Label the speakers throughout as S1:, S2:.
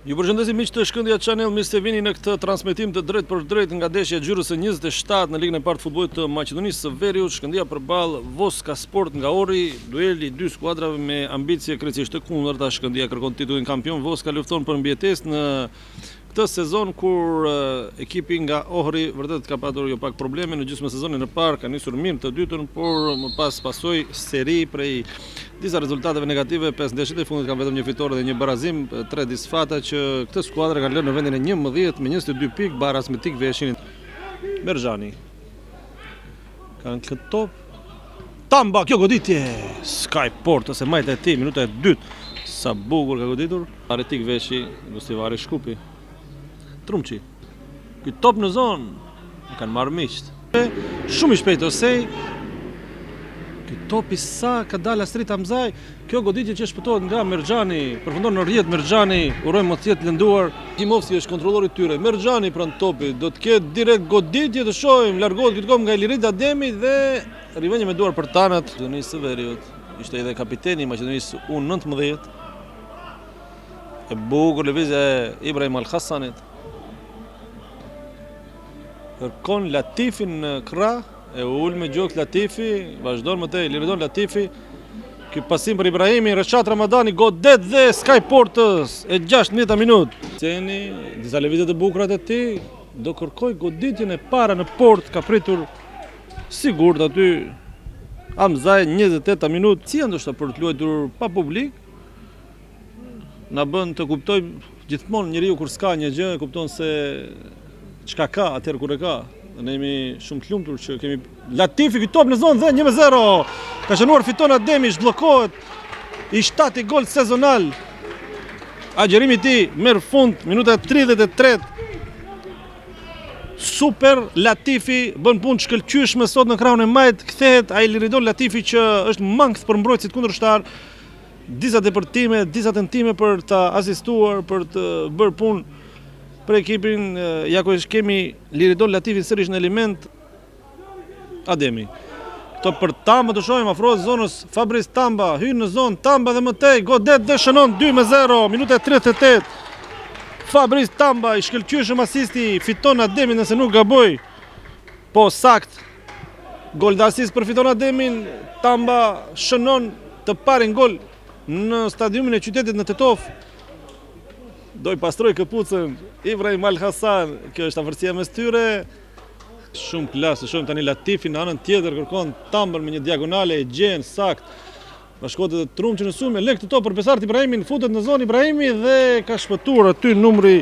S1: Ju përshëndesim miq të Shkëndija Channel, mirë se vini në këtë transmetim të drejt për drejt nga ndeshja e gjyrës së 27 në Ligën e parë të futbollit të Maqedonisë së Veriut. Shkëndija përballë Voska Sport nga Ori, dueli dy skuadrave me ambicie krejtësisht të kundërta. Shkëndija kërkon titullin kampion, Voska lufton për mbijetesë në këtë sezon kur ekipi nga Ohri vërtet ka patur jo pak probleme në gjysmën e sezonit në parë, ka nisur mirë të dytën, por më pas pasoi seri prej disa rezultateve negative. 5 ndeshjet e fundit kanë vetëm një fitore dhe një barazim, 3 disfata që këtë skuadrë kanë lënë në vendin e 11 me 22 pikë, baraz me tik veshin. Merxhani kanë këtë top. Tamba, kjo goditje. Sky Port ose majta e tij, minuta e dytë. Sa bukur ka goditur. Aretik veshi, Gustivari Shkupi. Trumçi. Ky top në zonë kanë marrë miqt. Shumë i shpejt Osej. Ky topi sa ka dalë Astrit Hamzaj. Kjo goditje që shpëtohet nga Merxhani, përfundon në rrjet Merxhani, urojmë mos jetë lënduar. Dimovski është kontrollori i tyre. Merxhani pranë topit, do të ketë direkt goditje, të shohim, largohet këtë kom nga Ilirit Ademi dhe rivendje me duar për tanët. Maqedonisë së Veriut. Ishte edhe kapiteni i Maqedonisë U19. E bukur lëvizja e Ibrahim Al-Hassanit. Kërkon Latifin në krah, e ul me gjokë Latifi, vazhdon më tej, liridon Latifi. Ky pasim për Ibrahimi, Reshat Ramadani, godet dhe Sky Portës, e 16 minutë. Ceni, disa lëvizje të bukura të tij, do kërkoj goditjen e para në port, ka pritur sigurt aty Hamzaj 28 minutë. Si ndoshta për të luajtur pa publik, na bën të kuptojmë gjithmonë njeriu kur s'ka një gjë, kupton se çka ka atëherë kur e ka. Ne jemi shumë të lumtur që kemi Latifi ky top në zonë dhe 1-0. Ka shënuar fiton Ademi, zhbllokohet i 7 gol sezonal. Agjerimi i tij merr fund, minuta 33. Super Latifi bën punë shkëlqyeshme sot në krahun e majt, kthehet ai Liridon Latifi që është mangth për mbrojtësit kundërshtar. Disa depërtime, disa tentime për ta asistuar, për të bërë punë për ekipin. Ja ku kemi Liridon Latifin sërish në element. Ademi. Këto për Tamba të shohim, afrohet zonës Fabrice Tamba, hyn në zonë Tamba dhe mëtej, godet dhe shënon 2-0, minuta 38. Fabrice Tamba i shkëlqyeshëm asisti, fiton Ademin nëse nuk gaboj. Po sakt. Gol dhe asist për fiton Ademin, Tamba shënon të parin gol në stadiumin e qytetit në Tetov. Doj pastroj këpucën Ibrahim Al-Hassan, kjo është afërsia mes tyre. Shumë klasë, shohim tani Latifin në anën tjetër, kërkon Tambën me një diagonale e gjen sakt. Bashkohet edhe Trumçi në sumë, lek të top për Besart Ibrahimin, futet në zonë Ibrahimi dhe ka shpëtuar aty numri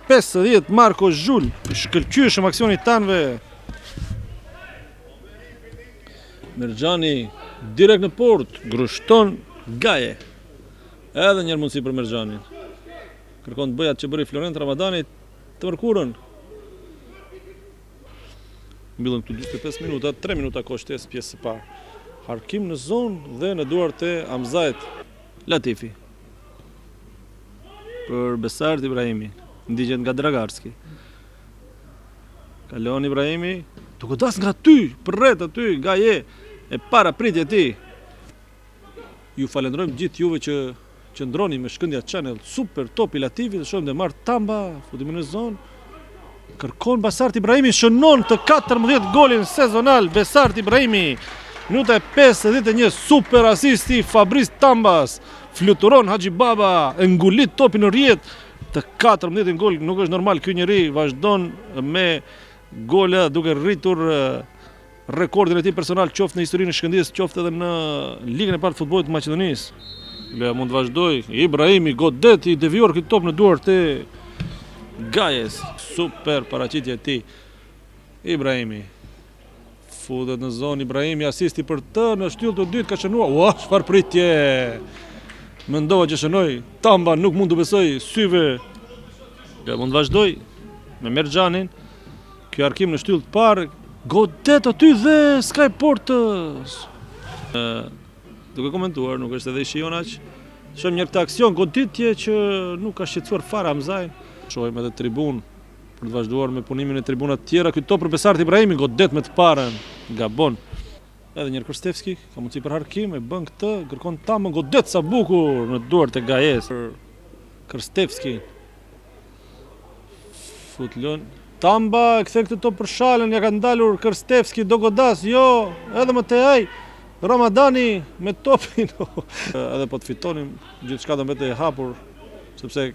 S1: 50 Marko Zhul. Shkëlqyeshëm aksioni i tanëve. Merxhani direkt në port, grushton Gaje. Edhe një mundësi për Merxhanin. Kërkon të bëjat që bëri Florent Ramadani të mërkurën. Mbyllën këtu 45 minuta, 3 minuta kohë shtesë pjesë së parë. Harkim në zonë dhe në duart e Hamzajt. Latifi. Për Besart Ibrahimi, ndigjet nga Dragarski. Kalon Ibrahimi, duke das nga ty, përret aty, Gaje, e para pritje ti. Ju falenderojmë gjithë juve që qëndroni me Shkëndija Channel, super top i Latifit, shohim dhe marr Tamba, futimin në zonë. Kërkon Besart Ibrahimi, shënon të 14 golin sezonal Besart Ibrahimi. Minuta e 51, super asisti Fabrice Tambas. Fluturon Haxhi Baba, e ngulit topin në rrjet. Të 14 gol, nuk është normal ky njeri, vazhdon me gola duke rritur rekordin e tij personal, qoftë në historinë e Shkëndijës, qoftë edhe në Ligën e parë të futbollit të Maqedonisë. Leja mund të vazhdoj, Ibrahimi godet i devijuar këtë top në duart e Gajes. Super paraqitja e tij. Ibrahimi futet në zonë, Ibrahimi asisti për të në shtyllë të dytë, ka shënuar. Ua, çfarë pritje! Mendova që shënoi, Tamba nuk mund të besoj syve. Leja mund të vazhdoj me Merxhanin. Ky arkim në shtyllë të parë, godet aty dhe Sky Portës. Duke komentuar, nuk është edhe i shijon aq. Shohim një këtë aksion, goditje që nuk ka shqetësuar fare Hamzajin. Shohim edhe tribun për të vazhduar me punimin e tribunat tjera. Ky top për Besart Ibrahimi, godet me të parën, gabon. Edhe një Krstevski, ka mundësi për harkim, e bën këtë, kërkon Tamba, godet sa bukur në duart e Gajes. Krstevski, fut lën. Tamba e kthe këtë top për shalën, ja ka ndalur Krstevski do godas, jo, edhe më tej. Ramadani me topin. Edhe po të fitonim, gjithçka do mbetej e hapur, sepse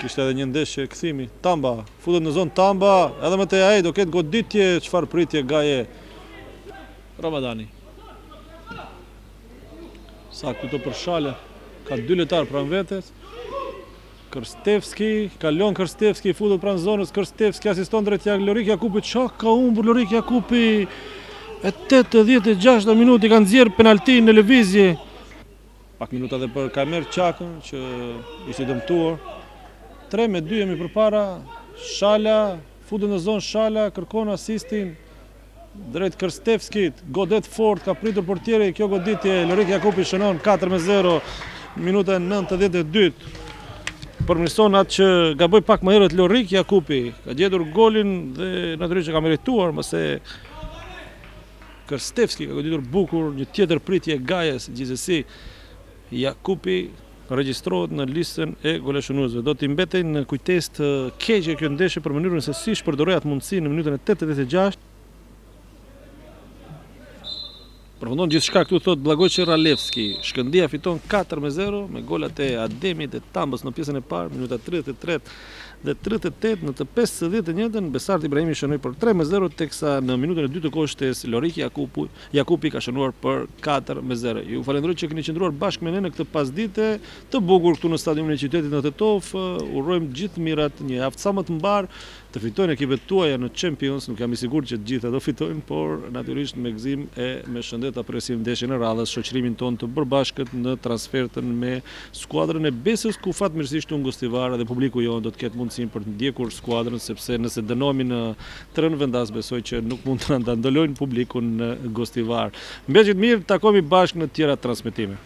S1: kishte edhe një ndeshje kthimi. Tamba, futet në zonë Tamba, edhe më tej ai do ketë goditje, çfarë pritje gaje. Ramadani. Sa këtu për shalë, ka 2 lojtar pranë vetes. Krstevski, kalon Krstevski, futet pranë zonës, Krstevski asiston drejt Lorik Jakupit, çka ka humbur Lorik Jakupi. E 86 minuti kanë nxjerr penaltin në lëvizje. Pak minuta edhe për Kamer Çakën që ishte dëmtuar. 3-2 jemi përpara. Shala, futet në zonë Shala, kërkon asistin drejt Krstevskit. Godet fort, ka pritur portieri, kjo goditje Lorik Jakupi shënon 4-0, minuta 92. Përmirëson atë që gaboi pak më herët Lorik Jakupi, ka gjetur golin dhe natyrisht që ka merituar, mëse Krstevski ka goditur bukur, një tjetër pritje gajes, gjithsesi Jakupi regjistrohet në listën e goleshënuesve. Do t'i mbetej në kujtesë të keqe kjo ndeshje për mënyrën se si shpërdoroi atë mundësi në minutën e 86. Përfundon gjithçka këtu, thot Blagoje Ralevski. Shkëndija fiton 4-0 me golat e Ademit e Tambës në pjesën e parë, minuta 33 dhe 38. Në të 51-ën Besart Ibrahimi shënoi për 3-0, teksa në minutën e 2 të kohështes Lorik Jakupi ka shënuar për 4-0. Ju falenderoj që keni qëndruar bashkë me ne në këtë pasdite të bukur këtu në stadiumin e qytetit në Tetov. Urojmë gjithë mirat, një javë sa më të mbar, të fitojnë ekipet tuaja në Champions. Nuk jam i sigurt që të gjitha do fitojnë, por natyrisht me gëzim e me shëndet apresim ndeshjen e radhës, shoqërimin ton të përbashkët në transfertën me skuadrën e Besës, ku fatmirësisht unë Gostivar dhe publiku jonë do të ketë mundësinë për të ndjekur skuadrën, sepse nëse dënohemi në tren vendas, besoj që nuk mund të ndalojnë publikun në Gostivar. Mbetjet mirë, takohemi bashkë në tjera transmetime.